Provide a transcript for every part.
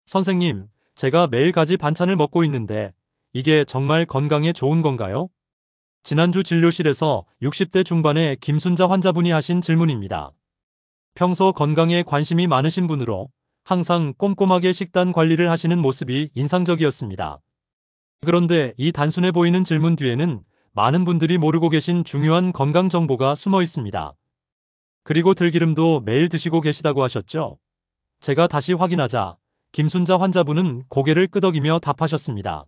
선생님, 제가 매일 가지 반찬을 먹고 있는데 이게 정말 건강에 좋은 건가요? 지난주 진료실에서 60대 중반의 김순자 환자분이 하신 질문입니다. 평소 건강에 관심이 많으신 분으로 항상 꼼꼼하게 식단 관리를 하시는 모습이 인상적이었습니다. 그런데 이 단순해 보이는 질문 뒤에는 많은 분들이 모르고 계신 중요한 건강 정보가 숨어 있습니다. 그리고 들기름도 매일 드시고 계시다고 하셨죠? 제가 다시 확인하자 김순자 환자분은 고개를 끄덕이며 답하셨습니다.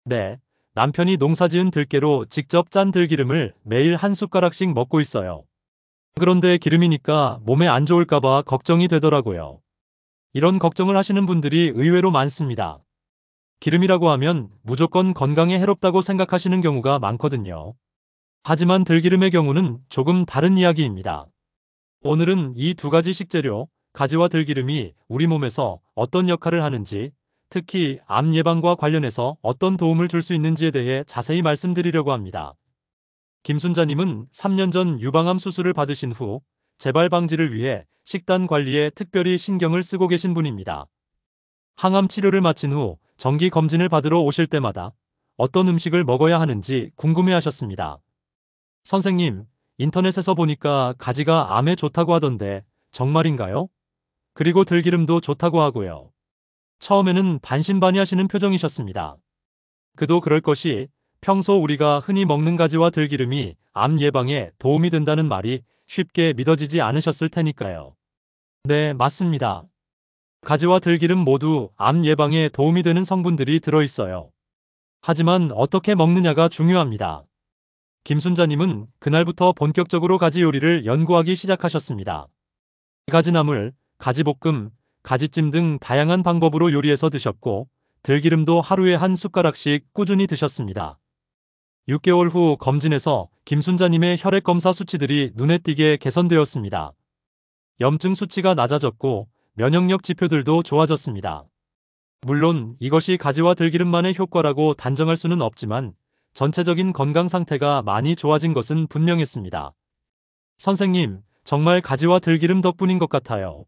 네, 남편이 농사지은 들깨로 직접 짠 들기름을 매일 한 숟가락씩 먹고 있어요. 그런데 기름이니까 몸에 안 좋을까봐 걱정이 되더라고요. 이런 걱정을 하시는 분들이 의외로 많습니다. 기름이라고 하면 무조건 건강에 해롭다고 생각하시는 경우가 많거든요. 하지만 들기름의 경우는 조금 다른 이야기입니다. 오늘은 이 두 가지 식재료, 가지와 들기름이 우리 몸에서 어떤 역할을 하는지, 특히 암 예방과 관련해서 어떤 도움을 줄 수 있는지에 대해 자세히 말씀드리려고 합니다. 김순자님은 3년 전 유방암 수술을 받으신 후 재발 방지를 위해 식단 관리에 특별히 신경을 쓰고 계신 분입니다. 항암 치료를 마친 후 정기 검진을 받으러 오실 때마다 어떤 음식을 먹어야 하는지 궁금해 하셨습니다. 선생님, 인터넷에서 보니까 가지가 암에 좋다고 하던데 정말인가요? 그리고 들기름도 좋다고 하고요. 처음에는 반신반의하시는 표정이셨습니다. 그도 그럴 것이 평소 우리가 흔히 먹는 가지와 들기름이 암 예방에 도움이 된다는 말이 쉽게 믿어지지 않으셨을 테니까요. 네, 맞습니다. 가지와 들기름 모두 암 예방에 도움이 되는 성분들이 들어있어요. 하지만 어떻게 먹느냐가 중요합니다. 김순자님은 그날부터 본격적으로 가지 요리를 연구하기 시작하셨습니다. 가지나물, 가지볶음, 가지찜 등 다양한 방법으로 요리해서 드셨고 들기름도 하루에 한 숟가락씩 꾸준히 드셨습니다. 6개월 후 검진에서 김순자님의 혈액 검사 수치들이 눈에 띄게 개선되었습니다. 염증 수치가 낮아졌고 면역력 지표들도 좋아졌습니다. 물론 이것이 가지와 들기름만의 효과라고 단정할 수는 없지만 전체적인 건강 상태가 많이 좋아진 것은 분명했습니다. 선생님, 정말 가지와 들기름 덕분인 것 같아요.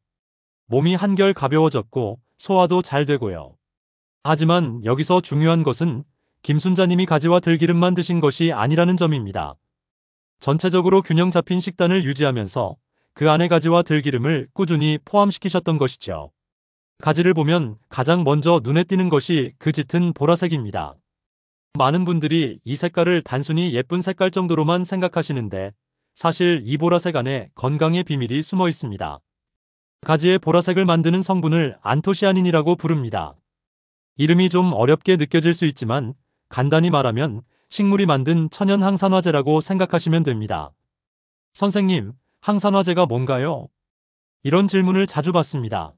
몸이 한결 가벼워졌고 소화도 잘 되고요. 하지만 여기서 중요한 것은 김순자님이 가지와 들기름만 드신 것이 아니라는 점입니다. 전체적으로 균형 잡힌 식단을 유지하면서 그 안에 가지와 들기름을 꾸준히 포함시키셨던 것이죠. 가지를 보면 가장 먼저 눈에 띄는 것이 그 짙은 보라색입니다. 많은 분들이 이 색깔을 단순히 예쁜 색깔 정도로만 생각하시는데 사실 이 보라색 안에 건강의 비밀이 숨어 있습니다. 가지의 보라색을 만드는 성분을 안토시아닌이라고 부릅니다. 이름이 좀 어렵게 느껴질 수 있지만 간단히 말하면 식물이 만든 천연 항산화제라고 생각하시면 됩니다. 선생님, 항산화제가 뭔가요? 이런 질문을 자주 받습니다.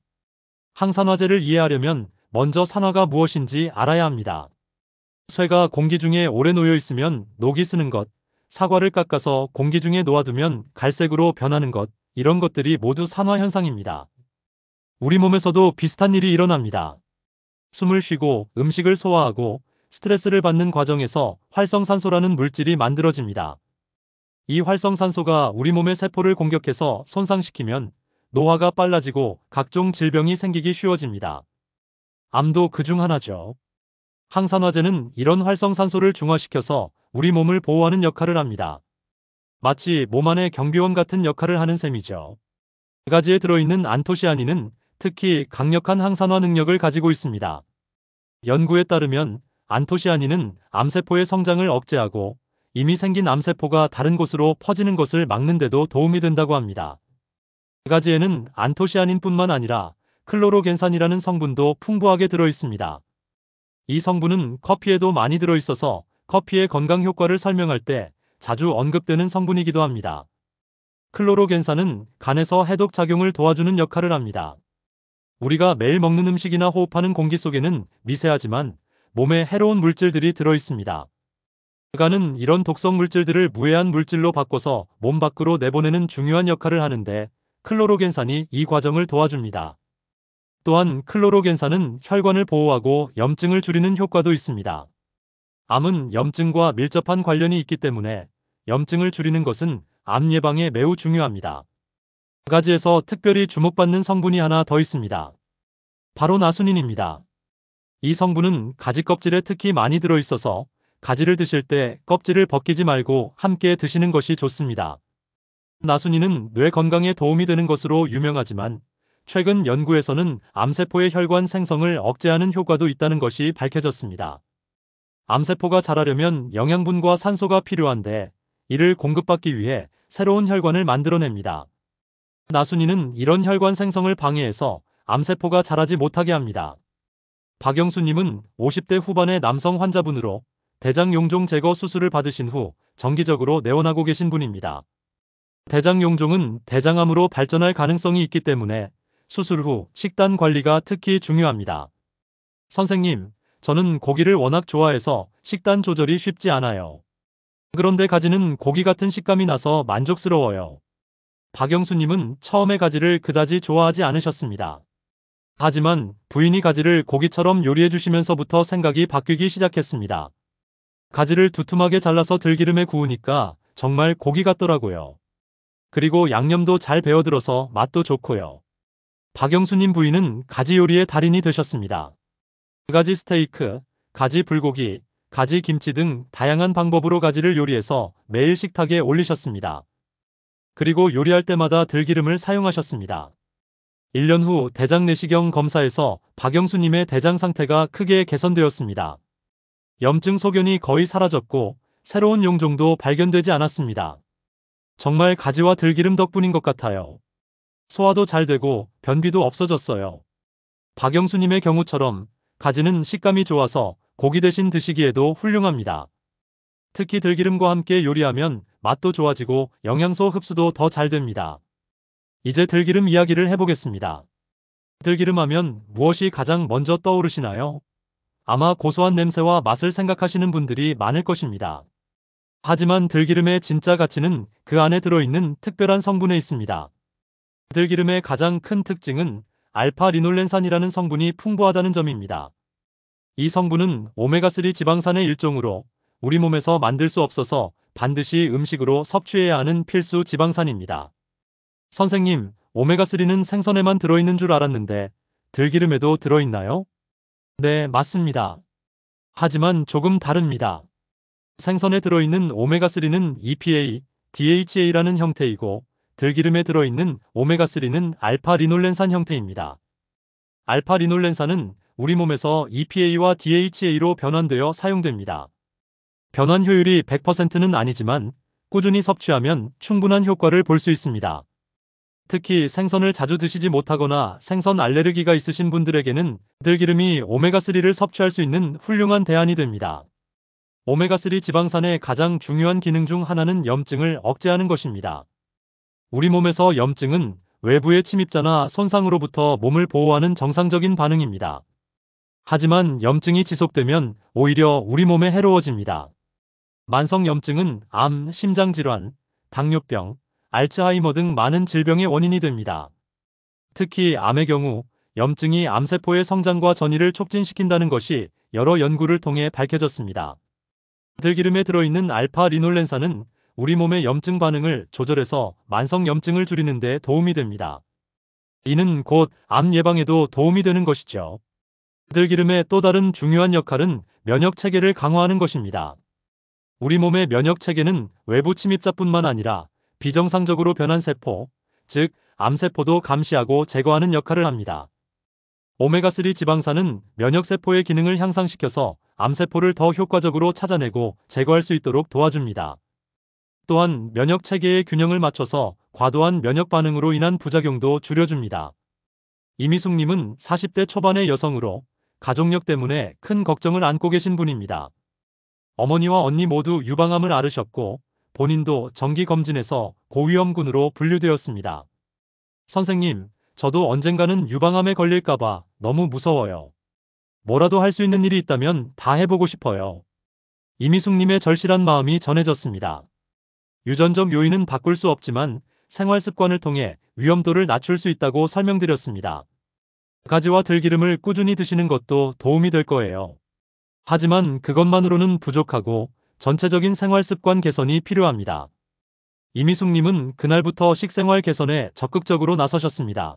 항산화제를 이해하려면 먼저 산화가 무엇인지 알아야 합니다. 쇠가 공기 중에 오래 놓여 있으면 녹이 쓰는 것, 사과를 깎아서 공기 중에 놓아두면 갈색으로 변하는 것, 이런 것들이 모두 산화 현상입니다. 우리 몸에서도 비슷한 일이 일어납니다. 숨을 쉬고 음식을 소화하고 스트레스를 받는 과정에서 활성산소라는 물질이 만들어집니다. 이 활성산소가 우리 몸의 세포를 공격해서 손상시키면 노화가 빨라지고 각종 질병이 생기기 쉬워집니다. 암도 그중 하나죠. 항산화제는 이런 활성산소를 중화시켜서 우리 몸을 보호하는 역할을 합니다. 마치 몸 안의 경비원 같은 역할을 하는 셈이죠. 가지에 들어있는 안토시아닌은 특히 강력한 항산화 능력을 가지고 있습니다. 연구에 따르면 안토시아닌은 암세포의 성장을 억제하고 이미 생긴 암세포가 다른 곳으로 퍼지는 것을 막는 데도 도움이 된다고 합니다. 가지에는 안토시아닌뿐만 아니라 클로로겐산이라는 성분도 풍부하게 들어있습니다. 이 성분은 커피에도 많이 들어있어서 커피의 건강 효과를 설명할 때 자주 언급되는 성분이기도 합니다. 클로로겐산은 간에서 해독 작용을 도와주는 역할을 합니다. 우리가 매일 먹는 음식이나 호흡하는 공기 속에는 미세하지만 몸에 해로운 물질들이 들어있습니다. 간은 이런 독성 물질들을 무해한 물질로 바꿔서 몸 밖으로 내보내는 중요한 역할을 하는데 클로로겐산이 이 과정을 도와줍니다. 또한 클로로겐산은 혈관을 보호하고 염증을 줄이는 효과도 있습니다. 암은 염증과 밀접한 관련이 있기 때문에 염증을 줄이는 것은 암 예방에 매우 중요합니다. 가지에서 특별히 주목받는 성분이 하나 더 있습니다. 바로 나순인입니다. 이 성분은 가지 껍질에 특히 많이 들어있어서 가지를 드실 때 껍질을 벗기지 말고 함께 드시는 것이 좋습니다. 나순인은 뇌 건강에 도움이 되는 것으로 유명하지만 최근 연구에서는 암세포의 혈관 생성을 억제하는 효과도 있다는 것이 밝혀졌습니다. 암세포가 자라려면 영양분과 산소가 필요한데 이를 공급받기 위해 새로운 혈관을 만들어냅니다. 나순인은 이런 혈관 생성을 방해해서 암세포가 자라지 못하게 합니다. 박영수님은 50대 후반의 남성 환자분으로 대장 용종 제거 수술을 받으신 후 정기적으로 내원하고 계신 분입니다. 대장 용종은 대장암으로 발전할 가능성이 있기 때문에 수술 후 식단 관리가 특히 중요합니다. 선생님, 저는 고기를 워낙 좋아해서 식단 조절이 쉽지 않아요. 그런데 가지는 고기 같은 식감이 나서 만족스러워요. 박영수님은 처음에 가지를 그다지 좋아하지 않으셨습니다. 하지만 부인이 가지를 고기처럼 요리해 주시면서부터 생각이 바뀌기 시작했습니다. 가지를 두툼하게 잘라서 들기름에 구우니까 정말 고기 같더라고요. 그리고 양념도 잘 배어들어서 맛도 좋고요. 박영수님 부인은 가지 요리의 달인이 되셨습니다. 가지 스테이크, 가지 불고기, 가지 김치 등 다양한 방법으로 가지를 요리해서 매일 식탁에 올리셨습니다. 그리고 요리할 때마다 들기름을 사용하셨습니다. 1년 후 대장 내시경 검사에서 박영수님의 대장 상태가 크게 개선되었습니다. 염증 소견이 거의 사라졌고 새로운 용종도 발견되지 않았습니다. 정말 가지와 들기름 덕분인 것 같아요. 소화도 잘 되고 변비도 없어졌어요. 박영수님의 경우처럼 가지는 식감이 좋아서 고기 대신 드시기에도 훌륭합니다. 특히 들기름과 함께 요리하면 맛도 좋아지고 영양소 흡수도 더 잘 됩니다. 이제 들기름 이야기를 해보겠습니다. 들기름 하면 무엇이 가장 먼저 떠오르시나요? 아마 고소한 냄새와 맛을 생각하시는 분들이 많을 것입니다. 하지만 들기름의 진짜 가치는 그 안에 들어있는 특별한 성분에 있습니다. 들기름의 가장 큰 특징은 알파-리놀렌산이라는 성분이 풍부하다는 점입니다. 이 성분은 오메가3 지방산의 일종으로 우리 몸에서 만들 수 없어서 반드시 음식으로 섭취해야 하는 필수 지방산입니다. 선생님, 오메가3는 생선에만 들어있는 줄 알았는데 들기름에도 들어있나요? 네, 맞습니다. 하지만 조금 다릅니다. 생선에 들어있는 오메가3는 EPA, DHA라는 형태이고 들기름에 들어있는 오메가3는 알파-리놀렌산 형태입니다. 알파-리놀렌산은 우리 몸에서 EPA와 DHA로 변환되어 사용됩니다. 변환 효율이 100%는 아니지만 꾸준히 섭취하면 충분한 효과를 볼 수 있습니다. 특히 생선을 자주 드시지 못하거나 생선 알레르기가 있으신 분들에게는 들기름이 오메가3를 섭취할 수 있는 훌륭한 대안이 됩니다. 오메가3 지방산의 가장 중요한 기능 중 하나는 염증을 억제하는 것입니다. 우리 몸에서 염증은 외부의 침입자나 손상으로부터 몸을 보호하는 정상적인 반응입니다. 하지만 염증이 지속되면 오히려 우리 몸에 해로워집니다. 만성 염증은 암, 심장질환, 당뇨병, 알츠하이머 등 많은 질병의 원인이 됩니다. 특히 암의 경우 염증이 암세포의 성장과 전이를 촉진시킨다는 것이 여러 연구를 통해 밝혀졌습니다. 들기름에 들어있는 알파-리놀렌산은 우리 몸의 염증 반응을 조절해서 만성 염증을 줄이는 데 도움이 됩니다. 이는 곧 암 예방에도 도움이 되는 것이죠. 들기름의 또 다른 중요한 역할은 면역 체계를 강화하는 것입니다. 우리 몸의 면역 체계는 외부 침입자뿐만 아니라 비정상적으로 변한 세포, 즉 암세포도 감시하고 제거하는 역할을 합니다. 오메가3 지방산은 면역세포의 기능을 향상시켜서 암세포를 더 효과적으로 찾아내고 제거할 수 있도록 도와줍니다. 또한 면역 체계의 균형을 맞춰서 과도한 면역 반응으로 인한 부작용도 줄여줍니다. 이미숙님은 40대 초반의 여성으로 가족력 때문에 큰 걱정을 안고 계신 분입니다. 어머니와 언니 모두 유방암을 앓으셨고 본인도 정기검진에서 고위험군으로 분류되었습니다. 선생님, 저도 언젠가는 유방암에 걸릴까봐 너무 무서워요. 뭐라도 할 수 있는 일이 있다면 다 해보고 싶어요. 이미숙님의 절실한 마음이 전해졌습니다. 유전적 요인은 바꿀 수 없지만 생활 습관을 통해 위험도를 낮출 수 있다고 설명드렸습니다. 가지와 들기름을 꾸준히 드시는 것도 도움이 될 거예요. 하지만 그것만으로는 부족하고 전체적인 생활 습관 개선이 필요합니다. 이미숙님은 그날부터 식생활 개선에 적극적으로 나서셨습니다.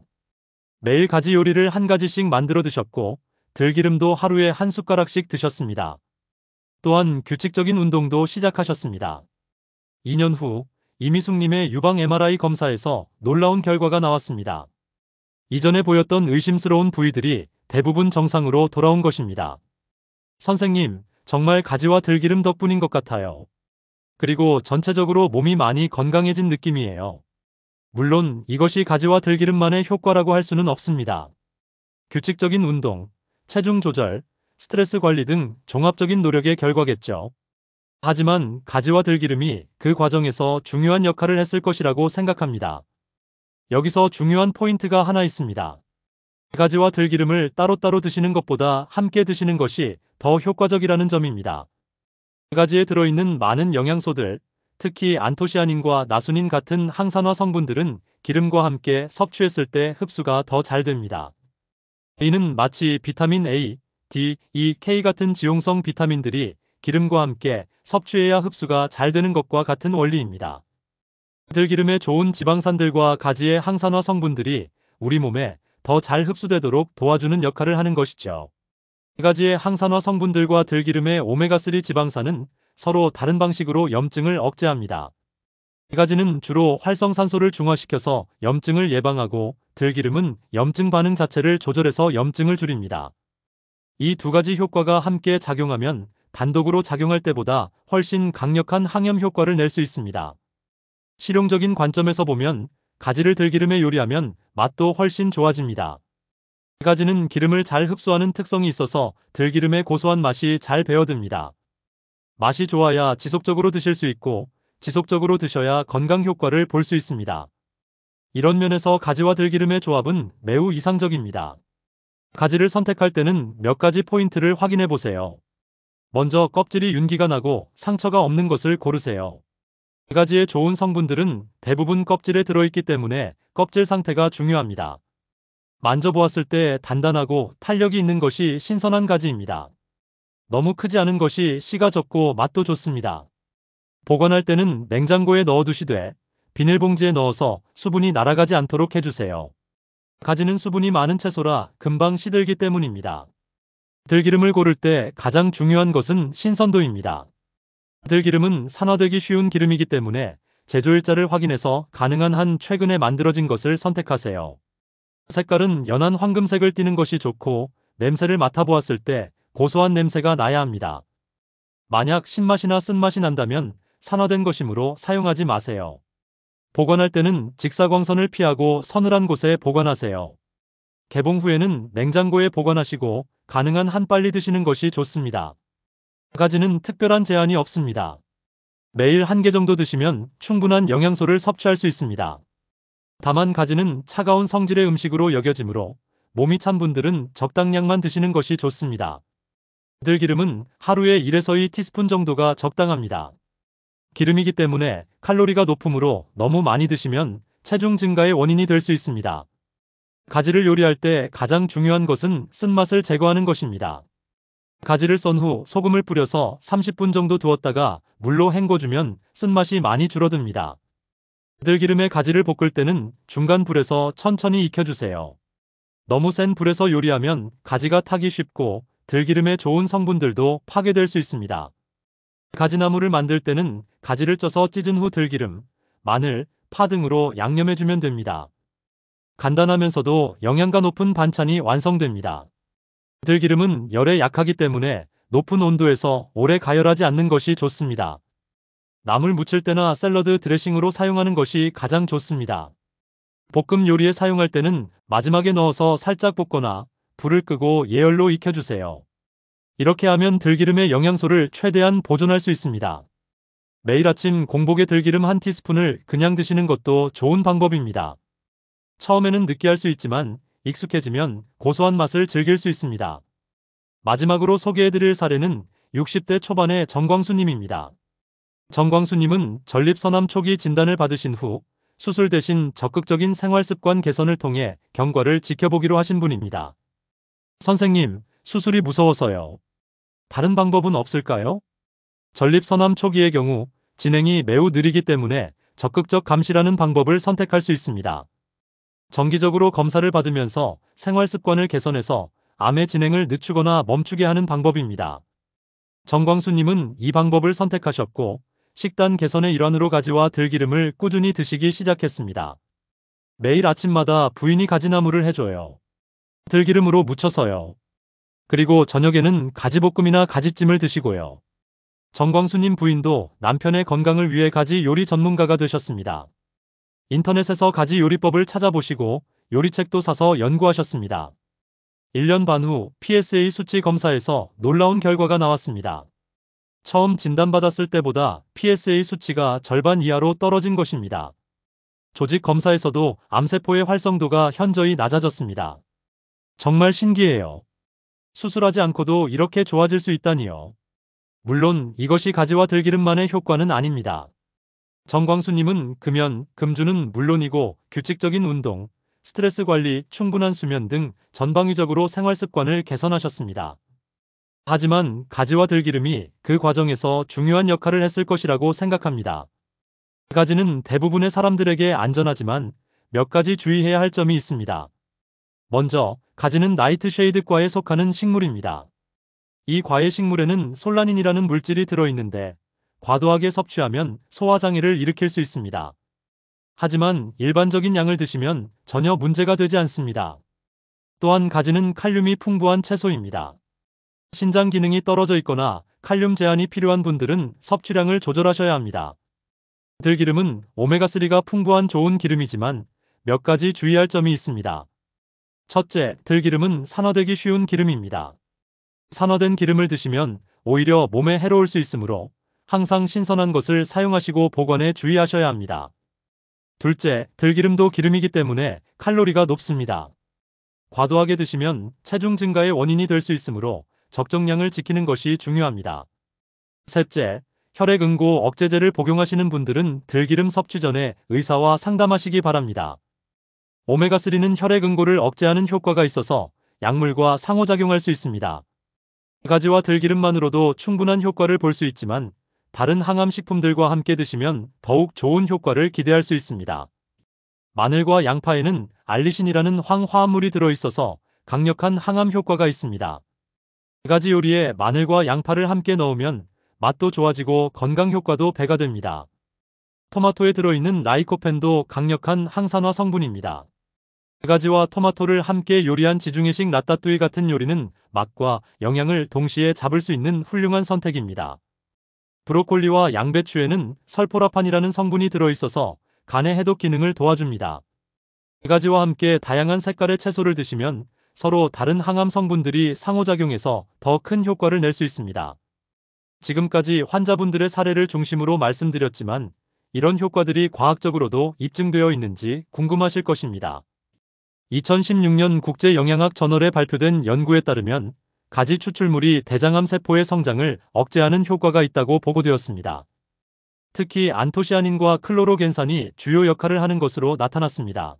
매일 가지 요리를 한 가지씩 만들어 드셨고 들기름도 하루에 한 숟가락씩 드셨습니다. 또한 규칙적인 운동도 시작하셨습니다. 2년 후 이미숙님의 유방 MRI 검사에서 놀라운 결과가 나왔습니다. 이전에 보였던 의심스러운 부위들이 대부분 정상으로 돌아온 것입니다. 선생님, 정말 가지와 들기름 덕분인 것 같아요. 그리고 전체적으로 몸이 많이 건강해진 느낌이에요. 물론 이것이 가지와 들기름만의 효과라고 할 수는 없습니다. 규칙적인 운동, 체중 조절, 스트레스 관리 등 종합적인 노력의 결과겠죠. 하지만 가지와 들기름이 그 과정에서 중요한 역할을 했을 것이라고 생각합니다. 여기서 중요한 포인트가 하나 있습니다. 가지와 들기름을 따로따로 드시는 것보다 함께 드시는 것이 더 효과적이라는 점입니다. 가지에 들어있는 많은 영양소들, 특히 안토시아닌과 나수닌 같은 항산화 성분들은 기름과 함께 섭취했을 때 흡수가 더 잘 됩니다. 이는 마치 비타민 A, D, E, K 같은 지용성 비타민들이 기름과 함께 섭취해야 흡수가 잘 되는 것과 같은 원리입니다. 들기름의 좋은 지방산들과 가지의 항산화 성분들이 우리 몸에 더 잘 흡수되도록 도와주는 역할을 하는 것이죠. 가지의 항산화 성분들과 들기름의 오메가3 지방산은 서로 다른 방식으로 염증을 억제합니다. 가지는 주로 활성산소를 중화시켜서 염증을 예방하고 들기름은 염증 반응 자체를 조절해서 염증을 줄입니다. 이 두 가지 효과가 함께 작용하면 단독으로 작용할 때보다 훨씬 강력한 항염 효과를 낼 수 있습니다. 실용적인 관점에서 보면 가지를 들기름에 요리하면 맛도 훨씬 좋아집니다. 가지는 기름을 잘 흡수하는 특성이 있어서 들기름의 고소한 맛이 잘 배어듭니다. 맛이 좋아야 지속적으로 드실 수 있고 지속적으로 드셔야 건강 효과를 볼 수 있습니다. 이런 면에서 가지와 들기름의 조합은 매우 이상적입니다. 가지를 선택할 때는 몇 가지 포인트를 확인해 보세요. 먼저 껍질이 윤기가 나고 상처가 없는 것을 고르세요. 가지의 좋은 성분들은 대부분 껍질에 들어있기 때문에 껍질 상태가 중요합니다. 만져보았을 때 단단하고 탄력이 있는 것이 신선한 가지입니다. 너무 크지 않은 것이 씨가 적고 맛도 좋습니다. 보관할 때는 냉장고에 넣어두시되 비닐봉지에 넣어서 수분이 날아가지 않도록 해주세요. 가지는 수분이 많은 채소라 금방 시들기 때문입니다. 들기름을 고를 때 가장 중요한 것은 신선도입니다. 들기름은 산화되기 쉬운 기름이기 때문에 제조일자를 확인해서 가능한 한 최근에 만들어진 것을 선택하세요. 색깔은 연한 황금색을 띠는 것이 좋고 냄새를 맡아보았을 때 고소한 냄새가 나야 합니다. 만약 신맛이나 쓴맛이 난다면 산화된 것이므로 사용하지 마세요. 보관할 때는 직사광선을 피하고 서늘한 곳에 보관하세요. 개봉 후에는 냉장고에 보관하시고 가능한 한 빨리 드시는 것이 좋습니다. 가지는 특별한 제한이 없습니다. 매일 한 개 정도 드시면 충분한 영양소를 섭취할 수 있습니다. 다만 가지는 차가운 성질의 음식으로 여겨지므로 몸이 찬 분들은 적당량만 드시는 것이 좋습니다. 들기름은 하루에 1에서 2티스푼 정도가 적당합니다. 기름이기 때문에 칼로리가 높으므로 너무 많이 드시면 체중 증가의 원인이 될 수 있습니다. 가지를 요리할 때 가장 중요한 것은 쓴맛을 제거하는 것입니다. 가지를 썬 후 소금을 뿌려서 30분 정도 두었다가 물로 헹궈주면 쓴맛이 많이 줄어듭니다. 들기름에 가지를 볶을 때는 중간 불에서 천천히 익혀주세요. 너무 센 불에서 요리하면 가지가 타기 쉽고 들기름의 좋은 성분들도 파괴될 수 있습니다. 가지나물을 만들 때는 가지를 쪄서 찢은 후 들기름, 마늘, 파 등으로 양념해주면 됩니다. 간단하면서도 영양가 높은 반찬이 완성됩니다. 들기름은 열에 약하기 때문에 높은 온도에서 오래 가열하지 않는 것이 좋습니다. 나물 무칠 때나 샐러드 드레싱으로 사용하는 것이 가장 좋습니다. 볶음 요리에 사용할 때는 마지막에 넣어서 살짝 볶거나 불을 끄고 예열로 익혀주세요. 이렇게 하면 들기름의 영양소를 최대한 보존할 수 있습니다. 매일 아침 공복에 들기름 한 티스푼을 그냥 드시는 것도 좋은 방법입니다. 처음에는 느끼할 수 있지만 익숙해지면 고소한 맛을 즐길 수 있습니다. 마지막으로 소개해드릴 사례는 60대 초반의 정광수님입니다. 정광수님은 전립선암 초기 진단을 받으신 후 수술 대신 적극적인 생활습관 개선을 통해 경과를 지켜보기로 하신 분입니다. 선생님, 수술이 무서워서요. 다른 방법은 없을까요? 전립선암 초기의 경우 진행이 매우 느리기 때문에 적극적 감시라는 방법을 선택할 수 있습니다. 정기적으로 검사를 받으면서 생활 습관을 개선해서 암의 진행을 늦추거나 멈추게 하는 방법입니다. 정광수님은 이 방법을 선택하셨고 식단 개선의 일환으로 가지와 들기름을 꾸준히 드시기 시작했습니다. 매일 아침마다 부인이 가지나물을 해줘요. 들기름으로 무쳐서요. 그리고 저녁에는 가지볶음이나 가지찜을 드시고요. 정광수님 부인도 남편의 건강을 위해 가지 요리 전문가가 되셨습니다. 인터넷에서 가지 요리법을 찾아보시고 요리책도 사서 연구하셨습니다. 1년 반 후 PSA 수치 검사에서 놀라운 결과가 나왔습니다. 처음 진단받았을 때보다 PSA 수치가 절반 이하로 떨어진 것입니다. 조직 검사에서도 암세포의 활성도가 현저히 낮아졌습니다. 정말 신기해요. 수술하지 않고도 이렇게 좋아질 수 있다니요. 물론 이것이 가지와 들기름만의 효과는 아닙니다. 정광수님은 금연, 금주는 물론이고 규칙적인 운동, 스트레스 관리, 충분한 수면 등 전방위적으로 생활 습관을 개선하셨습니다. 하지만 가지와 들기름이 그 과정에서 중요한 역할을 했을 것이라고 생각합니다. 가지는 대부분의 사람들에게 안전하지만 몇 가지 주의해야 할 점이 있습니다. 먼저, 가지는 나이트쉐이드과에 속하는 식물입니다. 이 과의 식물에는 솔라닌이라는 물질이 들어있는데 과도하게 섭취하면 소화장애를 일으킬 수 있습니다. 하지만 일반적인 양을 드시면 전혀 문제가 되지 않습니다. 또한 가지는 칼륨이 풍부한 채소입니다. 신장 기능이 떨어져 있거나 칼륨 제한이 필요한 분들은 섭취량을 조절하셔야 합니다. 들기름은 오메가3가 풍부한 좋은 기름이지만 몇 가지 주의할 점이 있습니다. 첫째, 들기름은 산화되기 쉬운 기름입니다. 산화된 기름을 드시면 오히려 몸에 해로울 수 있으므로 항상 신선한 것을 사용하시고 보관에 주의하셔야 합니다. 둘째, 들기름도 기름이기 때문에 칼로리가 높습니다. 과도하게 드시면 체중 증가의 원인이 될 수 있으므로 적정량을 지키는 것이 중요합니다. 셋째, 혈액 응고 억제제를 복용하시는 분들은 들기름 섭취 전에 의사와 상담하시기 바랍니다. 오메가3는 혈액 응고를 억제하는 효과가 있어서 약물과 상호작용할 수 있습니다. 가지와 들기름만으로도 충분한 효과를 볼 수 있지만 다른 항암 식품들과 함께 드시면 더욱 좋은 효과를 기대할 수 있습니다. 마늘과 양파에는 알리신이라는 황화합물이 들어있어서 강력한 항암 효과가 있습니다. 가지 요리에 마늘과 양파를 함께 넣으면 맛도 좋아지고 건강 효과도 배가 됩니다. 토마토에 들어있는 라이코펜도 강력한 항산화 성분입니다. 가지와 토마토를 함께 요리한 지중해식 라따뚜이 같은 요리는 맛과 영양을 동시에 잡을 수 있는 훌륭한 선택입니다. 브로콜리와 양배추에는 설포라판이라는 성분이 들어있어서 간의 해독 기능을 도와줍니다. 가지와 함께 다양한 색깔의 채소를 드시면 서로 다른 항암 성분들이 상호작용해서 더 큰 효과를 낼 수 있습니다. 지금까지 환자분들의 사례를 중심으로 말씀드렸지만 이런 효과들이 과학적으로도 입증되어 있는지 궁금하실 것입니다. 2016년 국제영양학 저널에 발표된 연구에 따르면 가지 추출물이 대장암 세포의 성장을 억제하는 효과가 있다고 보고되었습니다. 특히 안토시아닌과 클로로겐산이 주요 역할을 하는 것으로 나타났습니다.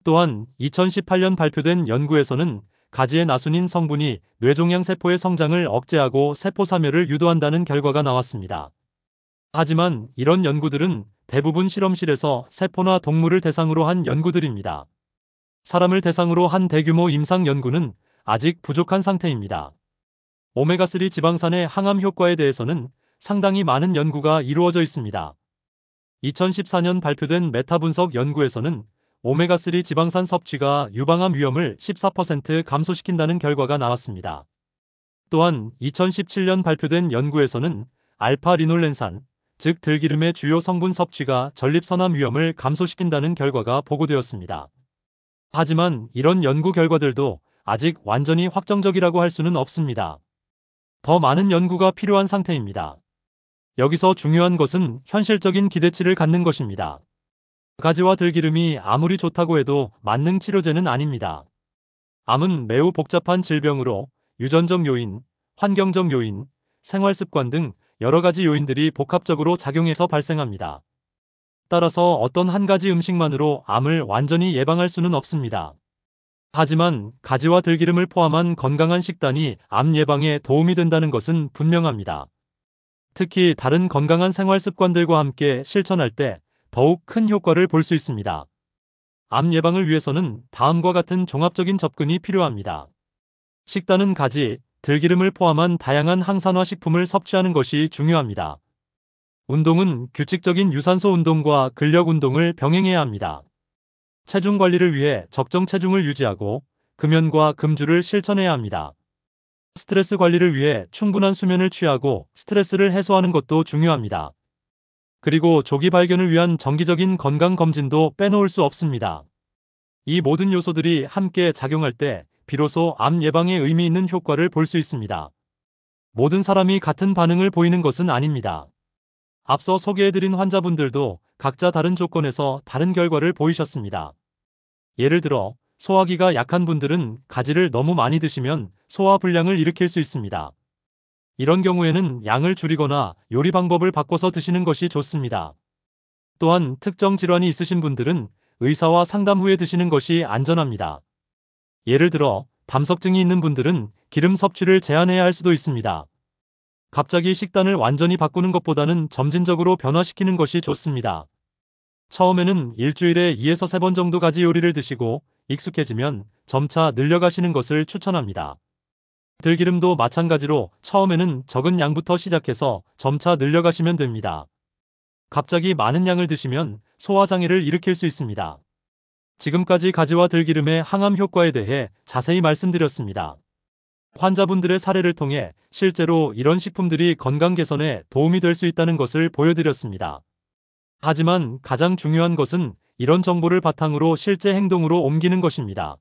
또한 2018년 발표된 연구에서는 가지의 나수닌 성분이 뇌종양 세포의 성장을 억제하고 세포 사멸을 유도한다는 결과가 나왔습니다. 하지만 이런 연구들은 대부분 실험실에서 세포나 동물을 대상으로 한 연구들입니다. 사람을 대상으로 한 대규모 임상 연구는 아직 부족한 상태입니다. 오메가3 지방산의 항암 효과에 대해서는 상당히 많은 연구가 이루어져 있습니다. 2014년 발표된 메타 분석 연구에서는 오메가3 지방산 섭취가 유방암 위험을 14% 감소시킨다는 결과가 나왔습니다. 또한 2017년 발표된 연구에서는 알파-리놀렌산, 즉 들기름의 주요 성분 섭취가 전립선암 위험을 감소시킨다는 결과가 보고되었습니다. 하지만 이런 연구 결과들도 아직 완전히 확정적이라고 할 수는 없습니다. 더 많은 연구가 필요한 상태입니다. 여기서 중요한 것은 현실적인 기대치를 갖는 것입니다. 가지와 들기름이 아무리 좋다고 해도 만능 치료제는 아닙니다. 암은 매우 복잡한 질병으로 유전적 요인, 환경적 요인, 생활 습관 등 여러 가지 요인들이 복합적으로 작용해서 발생합니다. 따라서 어떤 한 가지 음식만으로 암을 완전히 예방할 수는 없습니다. 하지만 가지와 들기름을 포함한 건강한 식단이 암 예방에 도움이 된다는 것은 분명합니다. 특히 다른 건강한 생활 습관들과 함께 실천할 때 더욱 큰 효과를 볼 수 있습니다. 암 예방을 위해서는 다음과 같은 종합적인 접근이 필요합니다. 식단은 가지, 들기름을 포함한 다양한 항산화 식품을 섭취하는 것이 중요합니다. 운동은 규칙적인 유산소 운동과 근력 운동을 병행해야 합니다. 체중 관리를 위해 적정 체중을 유지하고 금연과 금주를 실천해야 합니다. 스트레스 관리를 위해 충분한 수면을 취하고 스트레스를 해소하는 것도 중요합니다. 그리고 조기 발견을 위한 정기적인 건강 검진도 빼놓을 수 없습니다. 이 모든 요소들이 함께 작용할 때 비로소 암 예방에 의미 있는 효과를 볼 수 있습니다. 모든 사람이 같은 반응을 보이는 것은 아닙니다. 앞서 소개해드린 환자분들도 각자 다른 조건에서 다른 결과를 보이셨습니다. 예를 들어 소화기가 약한 분들은 가지를 너무 많이 드시면 소화불량을 일으킬 수 있습니다. 이런 경우에는 양을 줄이거나 요리 방법을 바꿔서 드시는 것이 좋습니다. 또한 특정 질환이 있으신 분들은 의사와 상담 후에 드시는 것이 안전합니다. 예를 들어 담석증이 있는 분들은 기름 섭취를 제한해야 할 수도 있습니다. 갑자기 식단을 완전히 바꾸는 것보다는 점진적으로 변화시키는 것이 좋습니다. 처음에는 일주일에 2에서 3번 정도 가지 요리를 드시고 익숙해지면 점차 늘려가시는 것을 추천합니다. 들기름도 마찬가지로 처음에는 적은 양부터 시작해서 점차 늘려가시면 됩니다. 갑자기 많은 양을 드시면 소화장애를 일으킬 수 있습니다. 지금까지 가지와 들기름의 항암 효과에 대해 자세히 말씀드렸습니다. 환자분들의 사례를 통해 실제로 이런 식품들이 건강 개선에 도움이 될 수 있다는 것을 보여드렸습니다. 하지만 가장 중요한 것은 이런 정보를 바탕으로 실제 행동으로 옮기는 것입니다.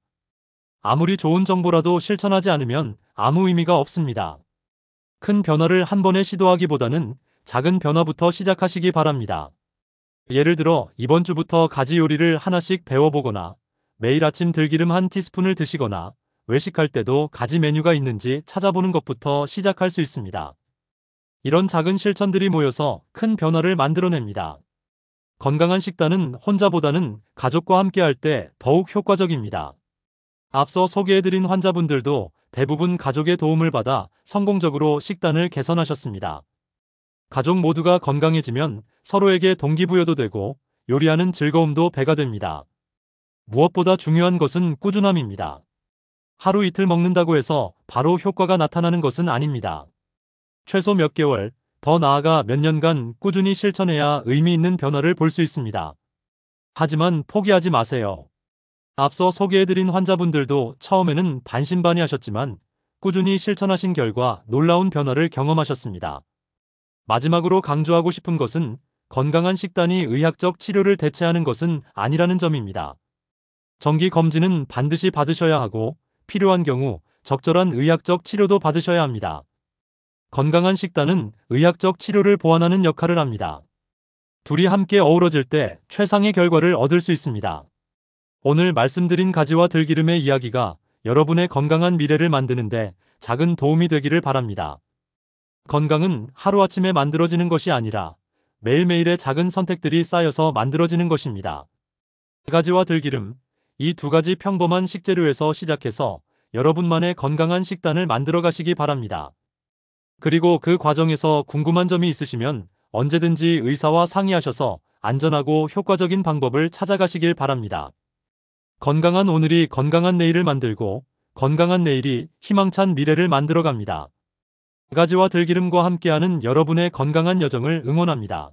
아무리 좋은 정보라도 실천하지 않으면 아무 의미가 없습니다. 큰 변화를 한 번에 시도하기보다는 작은 변화부터 시작하시기 바랍니다. 예를 들어 이번 주부터 가지 요리를 하나씩 배워보거나 매일 아침 들기름 한 티스푼을 드시거나 외식할 때도 가지 메뉴가 있는지 찾아보는 것부터 시작할 수 있습니다. 이런 작은 실천들이 모여서 큰 변화를 만들어냅니다. 건강한 식단은 혼자보다는 가족과 함께 할 때 더욱 효과적입니다. 앞서 소개해드린 환자분들도 대부분 가족의 도움을 받아 성공적으로 식단을 개선하셨습니다. 가족 모두가 건강해지면 서로에게 동기부여도 되고 요리하는 즐거움도 배가 됩니다. 무엇보다 중요한 것은 꾸준함입니다. 하루 이틀 먹는다고 해서 바로 효과가 나타나는 것은 아닙니다. 최소 몇 개월, 더 나아가 몇 년간 꾸준히 실천해야 의미 있는 변화를 볼 수 있습니다. 하지만 포기하지 마세요. 앞서 소개해드린 환자분들도 처음에는 반신반의하셨지만 꾸준히 실천하신 결과 놀라운 변화를 경험하셨습니다. 마지막으로 강조하고 싶은 것은 건강한 식단이 의학적 치료를 대체하는 것은 아니라는 점입니다. 정기 검진은 반드시 받으셔야 하고 필요한 경우 적절한 의학적 치료도 받으셔야 합니다. 건강한 식단은 의학적 치료를 보완하는 역할을 합니다. 둘이 함께 어우러질 때 최상의 결과를 얻을 수 있습니다. 오늘 말씀드린 가지와 들기름의 이야기가 여러분의 건강한 미래를 만드는데 작은 도움이 되기를 바랍니다. 건강은 하루아침에 만들어지는 것이 아니라 매일매일의 작은 선택들이 쌓여서 만들어지는 것입니다. 가지와 들기름, 이 두 가지 평범한 식재료에서 시작해서 여러분만의 건강한 식단을 만들어 가시기 바랍니다. 그리고 그 과정에서 궁금한 점이 있으시면 언제든지 의사와 상의하셔서 안전하고 효과적인 방법을 찾아가시길 바랍니다. 건강한 오늘이 건강한 내일을 만들고 건강한 내일이 희망찬 미래를 만들어 갑니다. 가지와 들기름과 함께하는 여러분의 건강한 여정을 응원합니다.